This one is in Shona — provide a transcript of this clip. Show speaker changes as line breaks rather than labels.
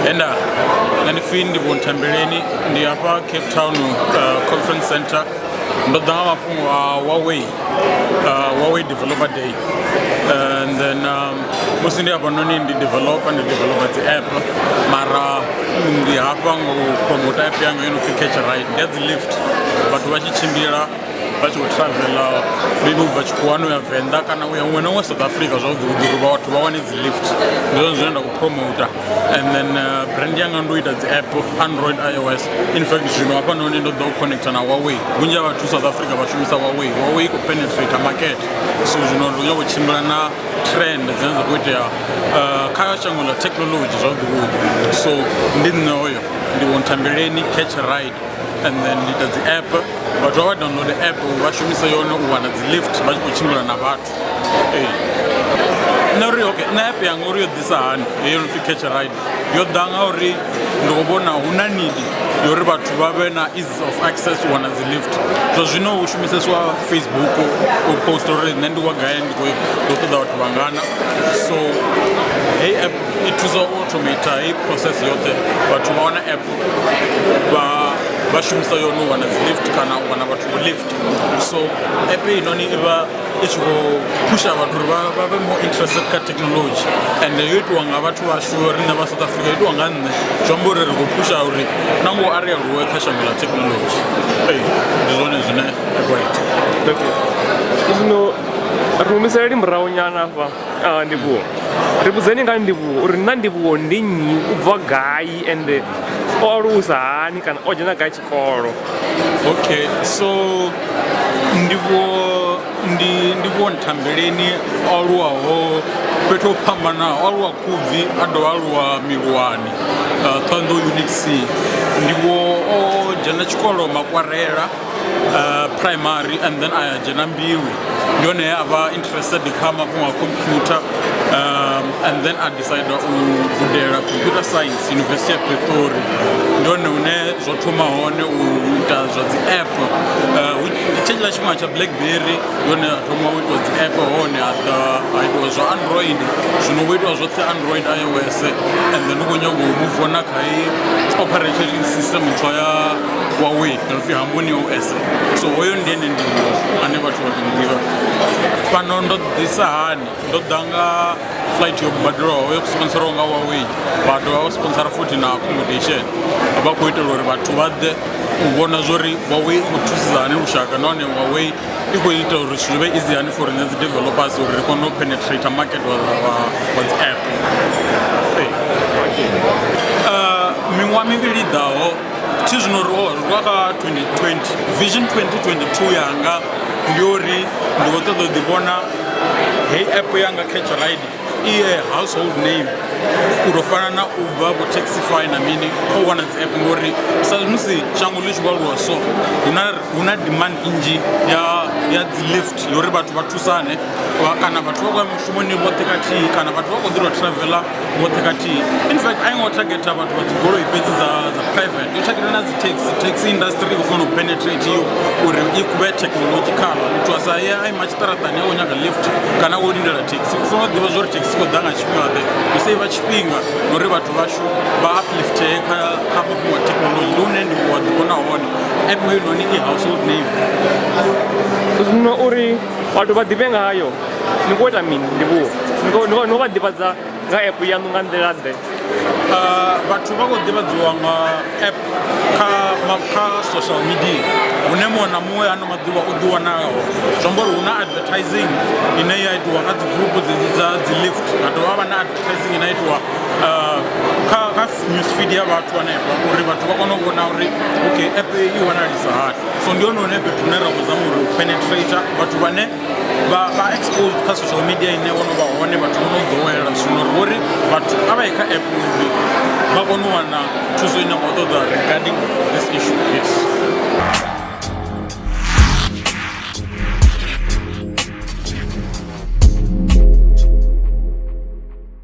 VENDA Ndivhuwo Ntambeleni ndi hapa Cape Town Conference Center ndo danga mafhungo a Huawei Developer Day, and then musi ndi hapa noni ndi developer dzi app mara ndi hapa ngo promote app yangu inofi Catch a Ride. That's lift vhathu vha tshi tshimbila vha tshi travela maybe vha tshi khou wana ya VENDA kana uya huṅwe na huṅwe South Africa zwavhuḓi uri vhathu vha wane dzi lift. Ndi zwone zwine nda ku promota, and then brand yanga ndo ita dzi app Android, iOS. In fact zwino hapa noni ndo ḓo connecta na Huawei. Vhunzhi ha vhathu South Africa vha shumisa Huawei i khou penetrate market, so zwino ndo nyago tshimbila na trend dzine dza khou itea kha shango ḽa technology zwavhuḓi. So ndi nṋe hoyo Ndivhuwo Ntambeleni Catch a Ride, and then ndi ita dzi app vhathu vha download app vha shumisa yone u wana dzi lift vha tshi khou tshimbila na vhathu. Nṋe uri okay, nṋe app yanga uri yo ḓisa hani heyo no pfi Catch a Ride yo ḓa nga uri ndi khou vhona hu na need yori vhathu vha vhe na ease of access u wana dzi lift. Zwa zwino hu shumiseswa Facebook u posta uri nṋe ndi wa gai ndi khou ṱoḓa vhathu vhangana, so heyi app i thusa u automata heyi process yoṱhe vhathu vha wana app vha shumisa yone u wana dzi lift kana u wana vhathu vho lift. So app iyi noni i vha i tshi khou pusha vhathu uri vha vhe more interested kha technology, and yo itiwa nga vhathu vhashu riṋe vha South Africa, yo itiwa nga nṋe. Zwi amba uri ri khou pusha uri nango ari aluwe kha shango ḽa technology. Ndi zwone zwine app ya ita.
Zwino ri humiseleli murahu nyana hafha Ndivhuwo, ri vhudzeni nga Ndivhuwo uri na Ndivhuwo ndi nnyi, u bva gai, ende o alusa hani kana o dzhena gai tshikolo?
Okay, so Ndivhuwo Ntambeleni o aluwaho fhethu ho fhambanaho, o aluwa Khubvi a dovha aluwa Milwani, Thohoyandou Unit C. Ndivhuwo o dzhena tshikolo Makwarela primary, and then aya dzhena Mbilwi, ndi hone he a vha interested kha mafhungo a computer, and then I decided u gudela computer science University ya Pretoria. Ndi hone hune zwo thoma hone u ita zwa dzi app tshetshiḽa tshifhinga tsha Blackberry, ndi hone a thoma u itiwa dzi app hone ha itiwa zwa Android. Zwino vho itiwa zwoṱhe Android, iOS, and then u khou nyaga u move na kha i operating system ntswa ya Huawei ndo pfi Harmony OS. So hoyo ndi ene Ndivhuwo ane vhathu vha ḓivha. Fhano ndo ḓisa hani, ndo ḓa nga flight yo badelaho yo sponsoriwaho nga Huawei, vha dovha vha sponsora futhi na accommodation. Vha khou itela uri vhathu vha ḓe u vhona zwori Huawei i khou thusisa hani lushaka, nahone Huawei i khou ita uri zwithu zwi vhe easy hani for riṋe dzi developers uri ri kone u penetrate market wa dzi app. Miṅwaha mivhili i ḓaho thi zwino ri rwa kha 2020 vision 2022 yanga ndi uri ndi khou ṱoḓa u ḓi vhona heyi app yanga Catch a Ride i a household name u tou fana na Uber vho Taxify na mini kha u wana dzi app, ngori sa musi shango ḽi tshi khou aluwa so hu na demand nnzhi ya dzi lift yori vhathu vha thusane, kana vhathu vha khou ya mushumoni vhoṱhe khathihi, kana vhathu vha khou ḓi tou travela vhoṱhe khathihi. In fact a i ngo targeta vhathu vha dzi goloi fhedzi dza private, yo targeta na dzi taxi industry i khou fanela u penetrate iyo uri i vhe technological. Muthu a sa ye a ima tshiṱaratani a khou nyaga lift kana a khou lindela taxi, u fanela u ḓivha zwa uri taxi i khou ḓa nga tshifhingaḓe, u seiva tshifhinga na uri vhathu vhashu vha upliftee kha mafhungo a technology. Ndi hune Ndivhuwo wa ḓi vhona hone app heyi noni i household name.
Zwino uri vhathu vha ḓivhe ngayo ni khou ita mini Ndivhuwo? No vha ḓivhadza nga app yanu nga nḓila ḓe?
Vhathu vha khou ḓivhadziwa nga app kha social media hune muṅwe na muṅwe ano maḓuvha u ḓi wanaho. Zwi amba uri hu na advertising ine ya itiwa kha dzi group dzedzi dza dzi lift, ha dovha havha na advertising ine ya itiwa kha news feed ya vhathu hanefha uri vhathu vha kone u vhona uri okay app i wanalisa hani. So ndi hone hune fhethu hune ra khou zama uri u penetrate vhathu vhane vha exposed kha social media ine wono vha hone, vhathu vho no ḓowela. Zwino uri vhathu a vha ye kha app uri vha kone u wana thuso ine vha ṱoḓa regarding this issue. Yes.